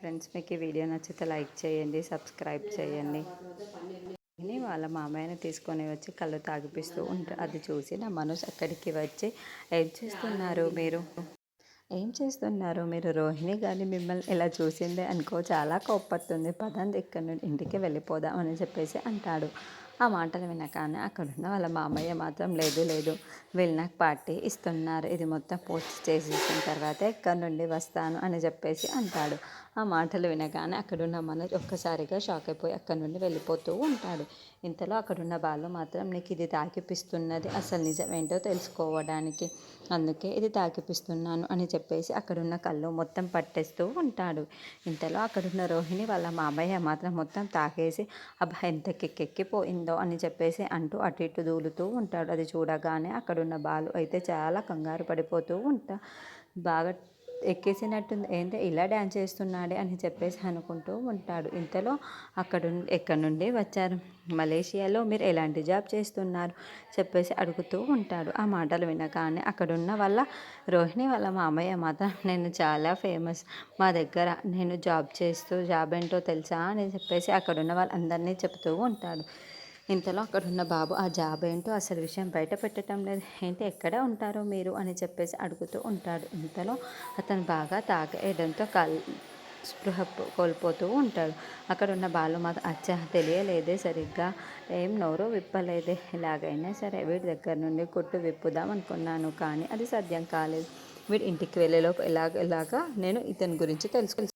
Friends, మీకు ఈ video నచ్చితే లైక్ చేయండి, సబ్స్క్రైబ్ చేయండి. వాళ్ళ మామయ్యని తీసుకొని వచ్చి కళ్ళు తాగిపిస్తూ ఉంటారు. అది చూసి నా మనసు అక్కడికి వచ్చి, ఏం చేస్తున్నారు మీరు? రోహిణి గాని మిమ్మల్ని ఇలా చూసిందే అనుకో చాలా కోప్పడుతుంది. పదండి ఇక్కడ నుండి ఇంటికి వెళ్ళిపోదాం అని చెప్పేసి అంటాడు. ఆ మాటలు వినగానే అక్కడున్న వాళ్ళ మామయ్య మాత్రం లేదు లేదు, వీళ్ళు నాకు పార్టీ ఇస్తున్నారు, ఇది మొత్తం పూర్తి చేసేసిన తర్వాతే ఇక్కడ నుండి వస్తాను అని చెప్పేసి అంటాడు. ఆ మాటలు వినగానే అక్కడున్న మనోజ్ ఒక్కసారిగా షాక్ అయిపోయి అక్కడి నుండి వెళ్ళిపోతూ ఉంటాడు. ఇంతలో అక్కడున్న బాలు మాత్రం, నీకు ఇది తాకిపిస్తున్నది అసలు నిజమేంటో తెలుసుకోవడానికి, అందుకే ఇది తాకిపిస్తున్నాను అని చెప్పేసి అక్కడున్న కళ్ళు మొత్తం పట్టేస్తూ ఉంటాడు. ఇంతలో అక్కడున్న రోహిణి వాళ్ళ మామయ్య మాత్రం మొత్తం తాకేసి, అబ్బా ఎంత కెక్కెక్కిపోయిందో అని చెప్పేసి అంటూ అటు ఇటు దూలుతూ ఉంటాడు. అది చూడగానే అక్కడున్న బాలు అయితే చాలా కంగారు పడిపోతూ బాగా ఎక్కేసినట్టుంది, ఏంటి ఇలా డ్యాన్స్ చేస్తున్నాడే అని చెప్పేసి అనుకుంటూ ఉంటాడు. ఇంతలో ఎక్కడి నుండి వచ్చారు, మలేషియాలో మీరు ఎలాంటి జాబ్ చేస్తున్నారు చెప్పేసి అడుగుతూ ఉంటాడు. ఆ మాటలు వినగానే అక్కడున్న వాళ్ళ రోహిణి వాళ్ళ మామయ్య మాత్రం, నేను చాలా ఫేమస్ మా దగ్గర, నేను జాబ్ ఏంటో తెలుసా అని చెప్పేసి అక్కడున్న వాళ్ళందరినీ చెప్తూ ఉంటాడు. ఇంతలో అక్కడున్న బాబు, ఆ జాబ్ ఏంటో అసలు విషయం బయట పెట్టడం లేదు, ఏంటి ఎక్కడ ఉంటారో మీరు అని చెప్పేసి అడుగుతూ ఉంటాడు. ఇంతలో అతను బాగా తాగేయడంతో స్పృహ కోల్పోతూ ఉంటాడు. అక్కడున్న బాలు మాత్రం, అచ్చా తెలియలేదే సరిగ్గా, ఏం నోరు విప్పలేదే, ఎలాగైనా సరే వీడి దగ్గర నుండి కొట్టు విప్పుదాం అనుకున్నాను, కానీ అది సాధ్యం కాలేదు. వీడి ఇంటికి వెళ్ళేలోపు ఎలాగా నేను ఇతని గురించి తెలుసు